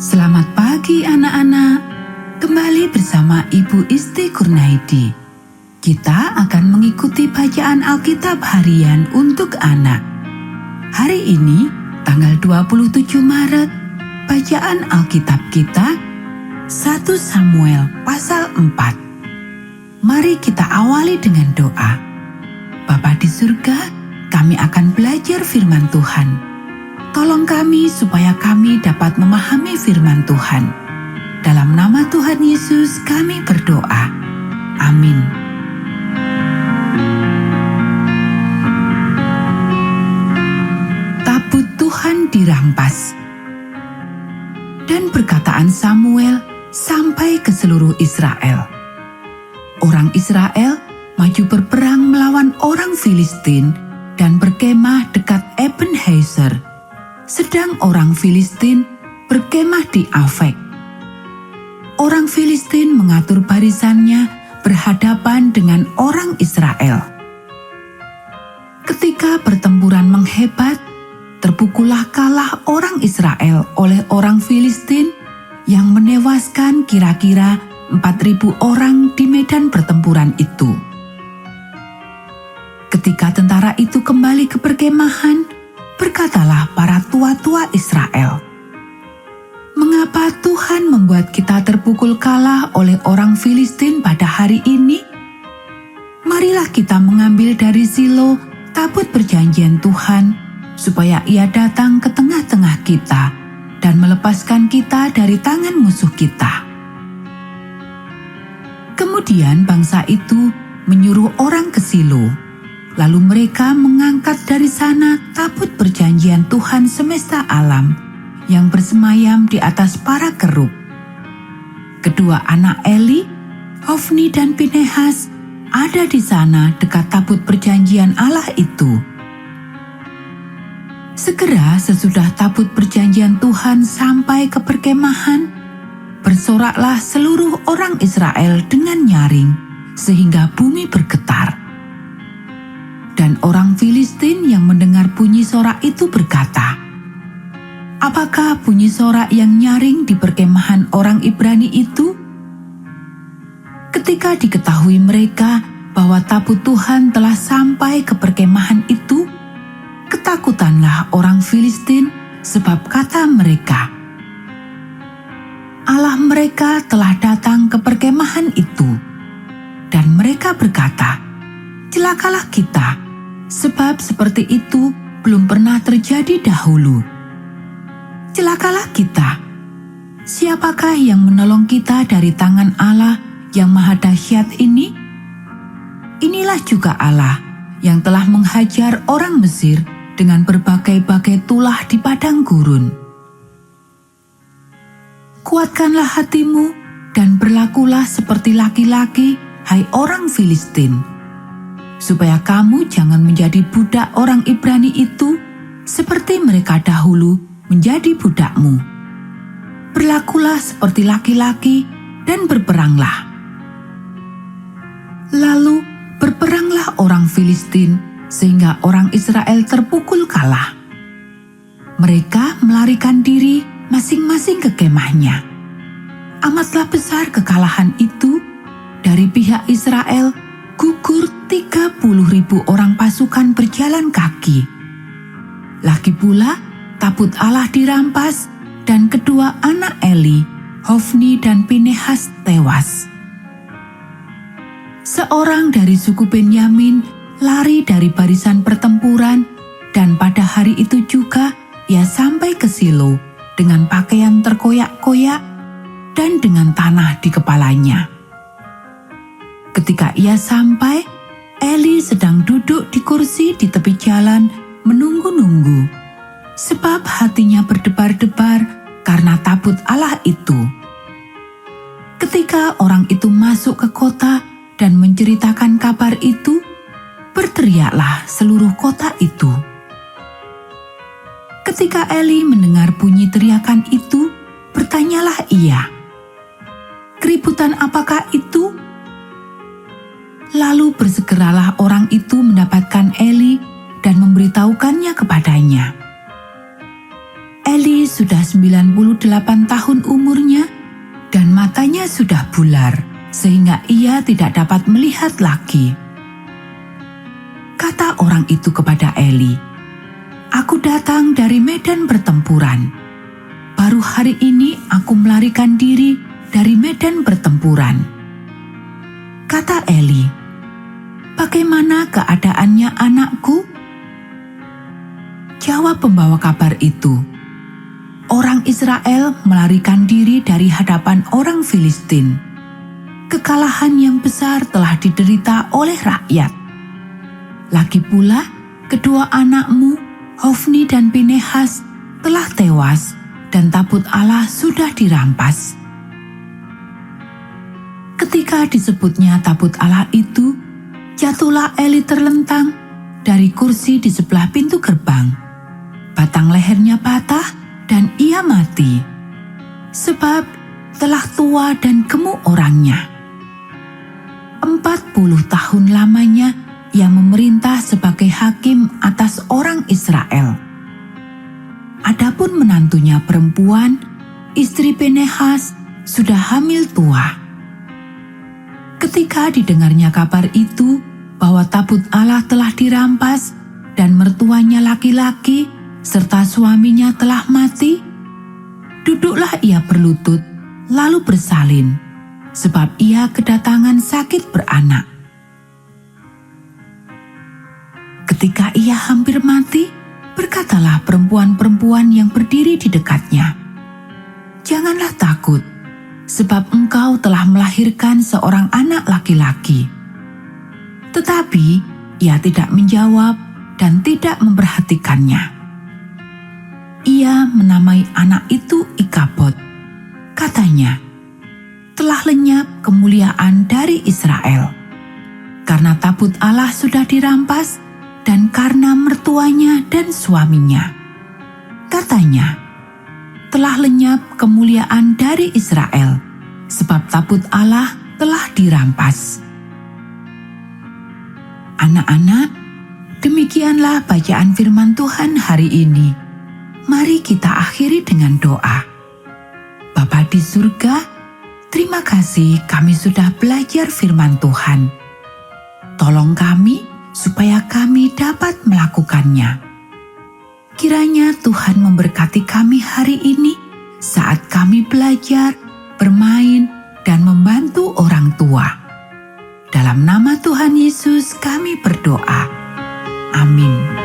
Selamat pagi anak-anak, kembali bersama Ibu Isti Kurnaidi. Kita akan mengikuti bacaan Alkitab harian untuk anak. Hari ini, tanggal 27 Maret, bacaan Alkitab kita 1 Samuel pasal 4. Mari kita awali dengan doa. Bapa di surga, kami akan belajar firman Tuhan. Tolong kami supaya kami dapat memahami firman Tuhan. Dalam nama Tuhan Yesus kami berdoa. Amin. Tabut Tuhan dirampas. Dan perkataan Samuel sampai ke seluruh Israel. Orang Israel maju berperang melawan orang Filistin dan berkemah dekat Ebenezer. Sedang orang Filistin berkemah di Afek. Orang Filistin mengatur barisannya berhadapan dengan orang Israel. Ketika pertempuran menghebat, terpukullah kalah orang Israel oleh orang Filistin yang menewaskan kira-kira 4.000 orang di medan pertempuran itu. Ketika tentara itu kembali ke perkemahan, berkatalah para tua-tua Israel, "Mengapa Tuhan membuat kita terpukul kalah oleh orang Filistin pada hari ini? Marilah kita mengambil dari Silo tabut perjanjian Tuhan, supaya ia datang ke tengah-tengah kita dan melepaskan kita dari tangan musuh kita." Kemudian bangsa itu menyuruh orang ke Silo. Lalu mereka mengangkat dari sana tabut perjanjian Tuhan semesta alam yang bersemayam di atas para kerub. Kedua anak Eli, Hofni dan Pinehas, ada di sana dekat tabut perjanjian Allah itu. Segera sesudah tabut perjanjian Tuhan sampai ke perkemahan, bersoraklah seluruh orang Israel dengan nyaring, sehingga bumi bergetar. Dan orang Filistin yang mendengar bunyi sorak itu berkata, "Apakah bunyi sorak yang nyaring di perkemahan orang Ibrani itu?" Ketika diketahui mereka bahwa tabut Tuhan telah sampai ke perkemahan itu, ketakutanlah orang Filistin, sebab kata mereka, "Allah mereka telah datang ke perkemahan itu." Dan mereka berkata, "Celakalah kita, sebab seperti itu belum pernah terjadi dahulu. Celakalah kita, siapakah yang menolong kita dari tangan Allah yang maha dahsyat ini? Inilah juga Allah yang telah menghajar orang Mesir dengan berbagai-bagai tulah di padang gurun. Kuatkanlah hatimu dan berlakulah seperti laki-laki, hai orang Filistin, supaya kamu jangan menjadi budak orang Ibrani itu seperti mereka dahulu menjadi budakmu. Berlakulah seperti laki-laki dan berperanglah." Lalu berperanglah orang Filistin sehingga orang Israel terpukul kalah. Mereka melarikan diri masing-masing ke kemahnya. Amatlah besar kekalahan itu. Dari pihak Israel gugur 30.000 orang pasukan berjalan kaki. Lagi pula tabut Allah dirampas dan kedua anak Eli, Hofni dan Pinehas tewas. Seorang dari suku Benyamin lari dari barisan pertempuran, dan pada hari itu juga ia sampai ke Silo dengan pakaian terkoyak-koyak dan dengan tanah di kepalanya. Ketika ia sampai, Eli sedang duduk di kursi di tepi jalan menunggu-nunggu, sebab hatinya berdebar-debar karena tabut Allah itu. Ketika orang itu masuk ke kota dan menceritakan kabar itu, berteriaklah seluruh kota itu. Ketika Eli mendengar bunyi teriakan itu, bertanyalah ia, "Keributan apakah itu?" Lalu bersegeralah orang itu mendapatkan Eli dan memberitahukannya kepadanya. Eli sudah 98 8 tahun umurnya dan matanya sudah bular sehingga ia tidak dapat melihat lagi. Kata orang itu kepada Eli, "Aku datang dari medan pertempuran. Baru hari ini aku melarikan diri dari medan pertempuran." Kata Eli, "Bagaimana keadaannya anakku?" Jawab pembawa kabar itu, "Orang Israel melarikan diri dari hadapan orang Filistin. Kekalahan yang besar telah diderita oleh rakyat. Lagi pula, kedua anakmu, Hofni dan Pinehas, telah tewas dan tabut Allah sudah dirampas." Ketika disebutnya tabut Allah itu, jatuhlah Eli terlentang dari kursi di sebelah pintu gerbang. Batang lehernya patah dan ia mati, sebab telah tua dan gemuk orangnya. 40 tahun lamanya ia memerintah sebagai hakim atas orang Israel. Adapun menantunya perempuan, istri Pinehas, sudah hamil tua. Ketika didengarnya kabar itu bahwa tabut Allah telah dirampas dan mertuanya laki-laki serta suaminya telah mati, duduklah ia berlutut lalu bersalin, sebab ia kedatangan sakit beranak. Ketika ia hampir mati, berkatalah perempuan-perempuan yang berdiri di dekatnya, "Janganlah takut, sebab engkau telah melahirkan seorang anak laki-laki." Tetapi ia tidak menjawab dan tidak memperhatikannya. Ia menamai anak itu Ikabod. Katanya, "Telah lenyap kemuliaan dari Israel, karena tabut Allah sudah dirampas dan karena mertuanya dan suaminya." Katanya, "Telah lenyap kemuliaan dari Israel, sebab tabut Allah telah dirampas." Anak-anak, demikianlah bacaan firman Tuhan hari ini. Mari kita akhiri dengan doa. Bapa di surga, terima kasih kami sudah belajar firman Tuhan. Tolong kami supaya kami dapat melakukannya. Kiranya Tuhan memberkati kami hari ini saat kami belajar, bermain, dan membantu orang tua. Dalam nama Tuhan Yesus kami berdoa. Amin.